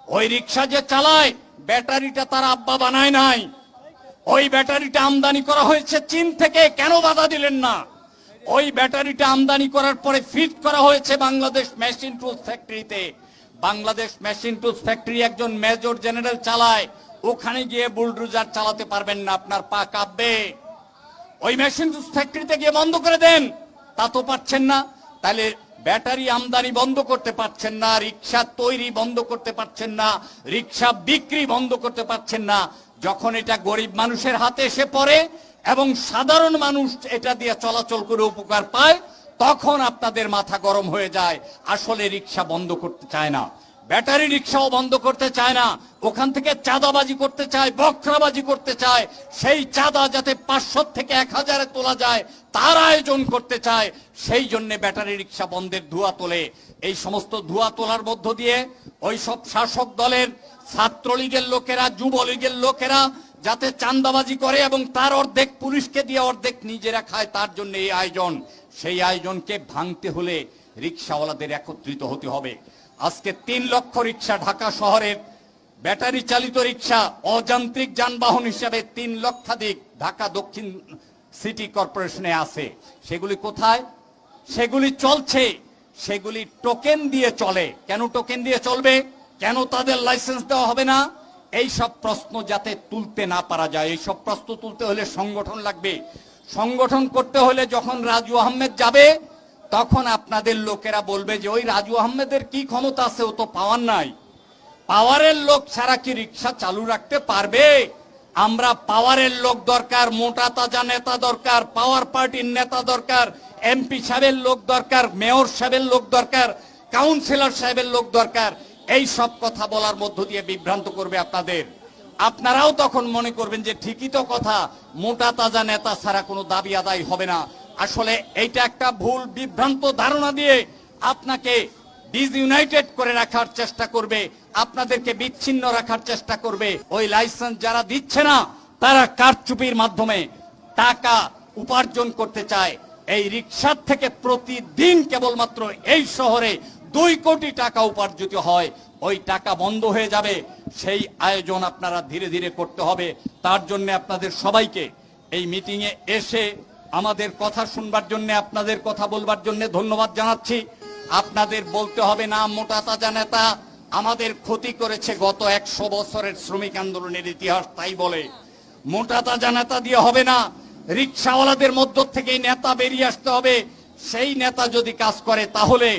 ওই রিক্সা যে চালায় ব্যাটারিটা তার আব্বা বানায় নাই, ওই ব্যাটারিটা আমদানি করা হয়েছে চীন থেকে। কেন বাধা দিলেন না? ওই ব্যাটারিটা আমদানি করার পরে ফিট করা হয়েছে বাংলাদেশ মেশিন টুলস ফ্যাক্টরিতে। বাংলাদেশ মেশিন টুলস ফ্যাক্টরি একজন মেজর জেনারেল চালায়, ওখানে গিয়ে বুলডোজার চালাতে পারবেন না, আপনার পা কাঁপবে। ওই মেশিন টুলস ফ্যাক্টরিতে গিয়ে বন্ধ করে দেন, তা তো পারছেন না। তাহলে ব্যাটারি আমদানি বন্ধ করতে পারছেন না, রিক্সা তৈরি বন্ধ করতে পারছেন না, রিক্সা বিক্রি বন্ধ করতে পারছেন না। যখন এটা গরিব মানুষের হাতে এসে পড়ে এবং সাধারণ মানুষ এটা দিয়ে চলাচল করে উপকার পায়, তখন আপনাদের মাথা গরম হয়ে যায়। আসলে রিক্সা বন্ধ করতে চায় না, ব্যাটারি রিক্সাও বন্ধ করতে চায় না, ওখান থেকে চাঁদাবাজি করতে চায়, বকরাবাজি করতে চায়। সেই চাঁদা যাতে 500 থেকে 1000-এ তোলা যায় তার আয়োজন করতে চায়। সেই জন্য ব্যাটারি রিক্সা বন্ধের ধোঁয়া তোলে। এই সমস্ত ধোঁয়া তোলার মধ্য দিয়ে ওই সব শাসক দলের ছাত্রলীগের লোকেরা, যুবলীগের লোকেরা যাতে চাঁদাবাজি করে এবং তার অর্ধেক পুলিশকে দিয়ে অর্ধেক নিজেরা খায়, তার জন্য এই আয়োজন। সেই আয়োজনকে ভাঙতে হলে রিক্সাওয়ালাদের একত্রিত হতে হবে। আজকে 3 লক্ষ রিক্সা ঢাকা শহরের ব্যাটারি চালিত রিক্সা অযান্ত্রিক যানবাহন হিসাবে 3 লক্ষাধিক ঢাকা দক্ষিণ সিটি কর্পোরেশনে আছে। সেগুলি কোথায়? সেগুলি চলছে, সেগুলি টোকেন দিয়ে চলে। কেন টোকেন দিয়ে চলবে? কেন তাদের লাইসেন্স দেওয়া হবে না? এই সব প্রশ্ন যাতে তুলতে না পারা যায়। এই সব প্রশ্ন তুলতে হলে সংগঠন লাগবে। সংগঠন করতে হলে যখন রাজু আহমেদ যাবে, তখন আপনাদের লোকেরা বলবে যে ওই রাজু আহমেদের কি ক্ষমতা আছে, ও তো পাওয়ার নাই। পাওয়ারের লোক ছাড়া কি রিক্সা চালু রাখতে পারবে? আমরা পাওয়ারের লোক দরকার, মোটা তাজা নেতা দরকার, পাওয়ার পার্টির নেতা দরকার, এমপি সাহেবের লোক দরকার, মেয়র সাহেবের লোক দরকার, কাউন্সিলর সাহেবের লোক দরকার। এই সব কথা বলার মধ্য দিয়ে বিভ্রান্ত করবে আপনাদের। আপনারাও তখন মনে করবেন যে ঠিকই তো কথা, মোটা তাজা নেতা ছাড়া কোনো দাবি আদায় হবে না। আসলে এইটা একটা ভুল বিভ্রান্ত ধারণা দিয়ে আপনাকে ডিসইউনাইটেড করে রাখার চেষ্টা করবে, আপনাদেরকে বিচ্ছিন্ন রাখার চেষ্টা করবে। ওই লাইসেন্স যারা দিচ্ছে না তারা কারচুপির মাধ্যমে টাকা উপার্জন করতে চায়। এই রিক্সার থেকে প্রতিদিন কেবলমাত্র এই শহরে 2 কোটি টাকা উপার্জিত হয়। ওই টাকা বন্ধ হয়ে যাবে। সেই আয়োজন আপনারা ধীরে ধীরে করতে হবে। তার জন্য আপনাদের সবাইকে এই মিটিংয়ে এসে আমাদের কথা শুনবার জন্য, আপনাদের কথা বলবার জন্য ধন্যবাদ জানাচ্ছি। আপনাদের বলতে হবে না মোটা তাজা নেতা আমাদের ক্ষতি করেছে, গত 100 বছরের শ্রমিক আন্দোলনের ইতিহাস তাই বলে। মোটা তাজা নেতা দিয়ে হবে না, রিক্সাওয়ালাদের মধ্য থেকেই নেতা বেরিয়ে আসতে হবে। সেই নেতা যদি কাজ করে তাহলে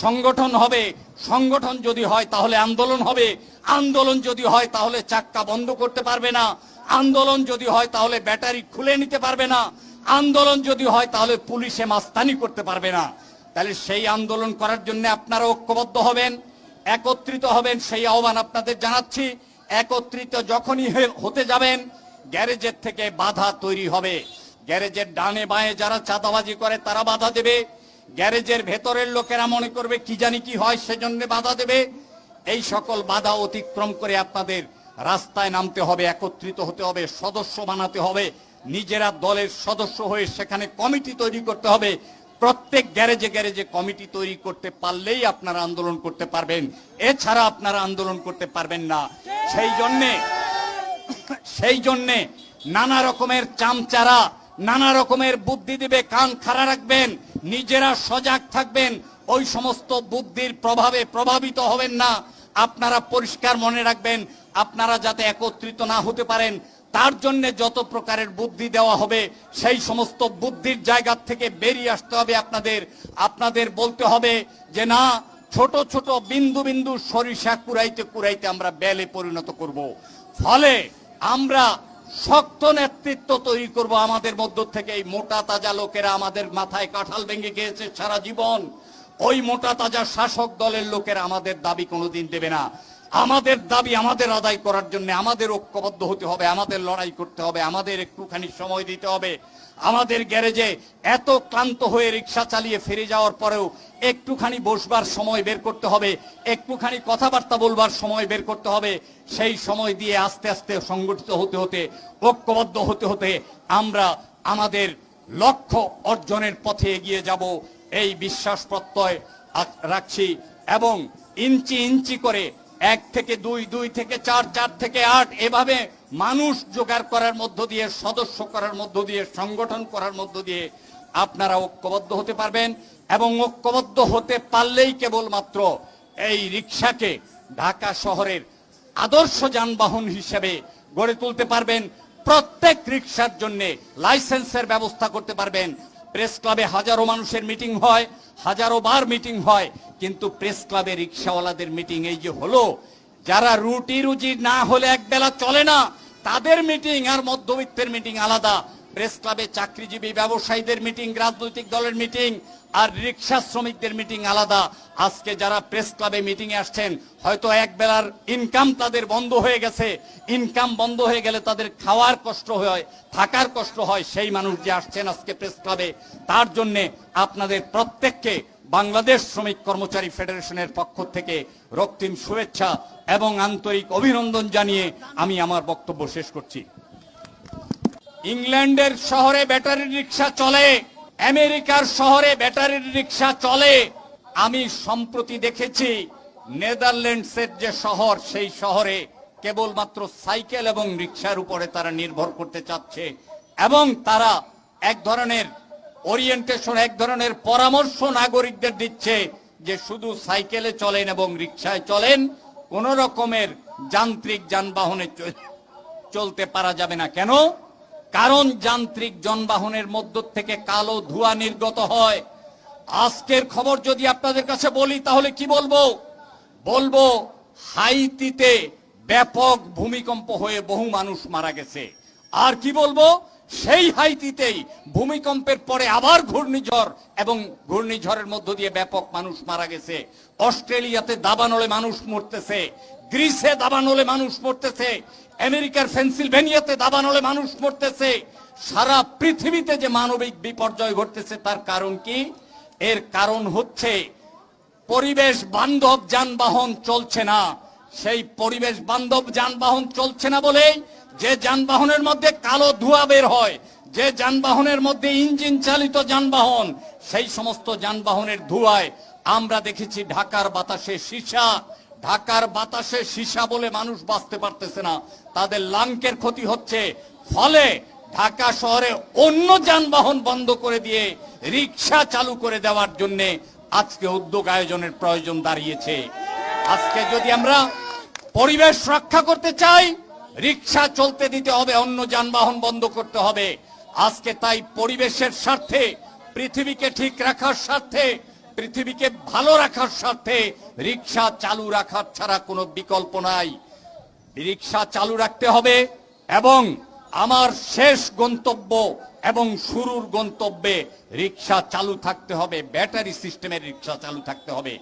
সংগঠন হবে, সংগঠন যদি হয় তাহলে আন্দোলন হবে, আন্দোলন যদি হয় তাহলে চাক্কা বন্ধ করতে পারবে না, আন্দোলন যদি হয় তাহলে ব্যাটারি খুলে নিতে পারবে না, আন্দোলন যদি হয় তাহলে পুলিশে মাস্তানি করতে পারবে না। তাহলে সেই আন্দোলন করার জন্য আপনারা ঐক্যবদ্ধ হবেন, একত্রিত হবেন, সেই আহ্বান আপনাদের জানাচ্ছি। একত্রিত যখনই হতে যাবেন, গ্যারেজের থেকে বাধা তৈরি হবে। গ্যারেজের ডানে বাঁয়ে যারা চাঁদাবাজি করে তারা বাধা দেবে, গ্যারেজের ভেতরের লোকেরা মনে করবে কি জানি কি হয় সেজন্য বাধা দেবে। এই সকল বাধা অতিক্রম করে আপনাদের রাস্তায় নামতে হবে, একত্রিত হতে হবে, সদস্য বানাতে হবে, নিজেরা দলের সদস্য হয়ে সেখানে কমিটি তৈরি করতে হবে। প্রত্যেক গ্যারেজে গ্যারেজে কমিটি তৈরি করতে পারলেই আপনারা আন্দোলন করতে পারবেন, এছাড়া আপনারা আন্দোলন করতে পারবেন না। সেই জন্যে নানা রকমের চামচারা নানা রকমের বুদ্ধি দিবে, কান খাড়া রাখবেন, নিজেরা সজাগ থাকবেন, ওই সমস্ত বুদ্ধির প্রভাবে প্রভাবিত হবেন না। আপনারা পরিষ্কার মনে রাখবেন, আপনারা যাতে একত্রিত না হতে পারেন তার জন্য যত প্রকারের বুদ্ধি দেওয়া হবে সেই সমস্ত বুদ্ধির জায়গা থেকে বেরিয়ে আসতে হবে। আপনাদের বলতে হবে যে না, ছোট ছোট বিন্দু বিন্দু সরিষা কুড়াইতে কুড়াইতে আমরা বেলে পরিণত করব। ফলে আমরা শক্ত নেতৃত্ব তৈরি করব। আমাদের মধ্য থেকে এই মোটা তাজা লোকেরা আমাদের মাথায় কাঁঠাল ভেঙে গিয়েছে সারা জীবন, ওই মোটা তাজা শাসক দলের লোকেরা আমাদের দাবি কোনোদিন দেবে না। আমাদের দাবি আমাদের আদায় করার জন্য আমাদের ঐক্যবদ্ধ হতে হবে, আমাদের লড়াই করতে হবে, আমাদের একটুখানি সময় দিতে হবে। আমাদের গ্যারেজে এত ক্লান্ত হয়ে রিক্সা চালিয়ে ফিরে যাওয়ার পরেও একটুখানি বসবার সময় বের করতে হবে, একটুখানি কথাবার্তা বলবার সময় বের করতে হবে। সেই সময় দিয়ে আস্তে আস্তে সংগঠিত হতে হতে, ঐক্যবদ্ধ হতে হতে আমরা আমাদের লক্ষ্য অর্জনের পথে এগিয়ে যাব, এই বিশ্বাস প্রত্যয় রাখছি। এবং ইঞ্চি ইঞ্চি করে 1 থেকে 2, 2 থেকে 4, 4 থেকে 8 এভাবে মানুষ জোগাড় করার মধ্য দিয়ে, সদস্য করার মধ্য দিয়ে, সংগঠন করার মধ্য দিয়ে আপনারা ঐক্যবদ্ধ হতে পারবেন। এবং ঐক্যবদ্ধ হতে পারলেই কেবলমাত্র এই রিকশাকে ঢাকা শহরের আদর্শ যানবাহন হিসেবে গড়ে তুলতে পারবেন। প্রত্যেক রিকশার জন্য লাইসেন্সের ব্যবস্থা করতে পারবেন। প্রেস ক্লাবে হাজারো মানুষের মিটিং হয়, হাজারো বার মিটিং হয়, কিন্তু প্রেস ক্লাবে রিকশাওয়ালাদের মিটিং এই যে হলো, যারা রুটি রুজি না হলে একবেলা চলে না তাদের মিটিং আর মধ্যবিত্তের মিটিং আলাদা। প্রেস ক্লাবে চাকরিজীবী ব্যবসায়ীদের মিটিং, রাজনৈতিক দলের মিটিং আর রিকশা শ্রমিকদের মিটিং আলাদা। আজকে যারা প্রেস ক্লাবে মিটিং এ আসছেন, হয়তো এক বেলার ইনকাম তাদের বন্ধ হয়ে গেছে। ইনকাম বন্ধ হয়ে গেলে তাদের খাওয়ার কষ্ট হয়, থাকার কষ্ট হয়। সেই মানুষ যে আসছেন আজকে প্রেস ক্লাবে, তার জন্য আপনাদের প্রত্যেককে বাংলাদেশ শ্রমিক কর্মচারী ফেডারেশনের পক্ষ থেকে রক্তিম শুভেচ্ছা এবং আন্তরিক অভিনন্দন জানিয়ে আমি আমার বক্তব্য শেষ করছি। ইংল্যান্ডের শহরে ব্যাটারি রিকশা চলে, আমেরিকার শহরে ব্যাটারি রিকশা চলে। আমি সম্প্রতি দেখেছি নেদারল্যান্ডসের যে শহর, সেই শহরে কেবলমাত্র সাইকেল এবং রিকশার উপরে তারা নির্ভর করতে চাচ্ছে এবং তারা এক ধরনের ওরিয়েন্টেশন, এক ধরনের পরামর্শ নাগরিকদের দিচ্ছে যে শুধু সাইকেলে চলেন এবং রিকশায় চলেন, কোন রকমের যান্ত্রিক যানবাহনে চলতে পারা যাবে না। কেন? কারণ যান্ত্রিক যানবাহনের মধ্য থেকে কালো ধোঁয়া নির্গত হয়। আজকের খবর যদি আপনাদের কাছে বলি তাহলে কি বলবো হাইতিতে ব্যাপক ভূমিকম্প হয়ে বহু মানুষ মারা গেছে। আর কি বলবো, সেই হাইতিতেই ভূমিকম্পের পরে আবার ঘূর্ণিঝড় এবং ঘূর্ণিঝড়ের মধ্য দিয়ে ব্যাপক মানুষ মারা গেছে। অস্ট্রেলিয়াতে দাবানলে মানুষ মরতেছে, গ্রিসে দাবানলে মানুষ মরতেছে, আমেরিকার পেনসিলভেনিয়াতে দাবানলে মানুষ মরতেছে। সারা পৃথিবীতে যে মানবিক বিপর্যয় ঘটতেছে তার কারণ কি? এর কারণ হচ্ছে পরিবেশ বান্ধব যানবাহন চলছে না। সেই পরিবেশ বান্ধব যানবাহন চলছে না বলেই যে যানবাহনের মধ্যে কালো ধোঁয়া বের হয়, যে যানবাহনের মধ্যে ইঞ্জিন চালিত যানবাহন, সেই সমস্ত যানবাহনের ধোঁয়ায় আমরা দেখেছি ঢাকার বাতাসে সীসা। ঢাকার বাতাসে সীসা বলে মানুষ বাঁচতে পারতেছে না, তাদের লাংকের ক্ষতি হচ্ছে। ফলে ঢাকা শহরে অন্য যানবাহন বন্ধ করে দিয়ে রিকশা চালু করে দেওয়ার জন্য আজকে উদ্যোগ আয়োজনের প্রয়োজন দাঁড়িয়েছে। আজকে যদি আমরা পরিবেশ রক্ষা করতে চাই, রিকশা চলতে দিতে হবে, অন্য যানবাহন বন্ধ করতে হবে। আজকে তাই পরিবেশের স্বার্থে, পৃথিবীকে ঠিক রাখার স্বার্থে, পৃথিবীকে ভালো রাখার স্বার্থে রিকশা চালু রাখার ছাড়া কোনো বিকল্প নাই। রিকশা চালু রাখতে হবে এবং আমার শেষ গন্তব্য এবং শুরুর গন্তব্যে রিকশা চালু থাকতে হবে, ব্যাটারি সিস্টেমের রিকশা চালু থাকতে হবে।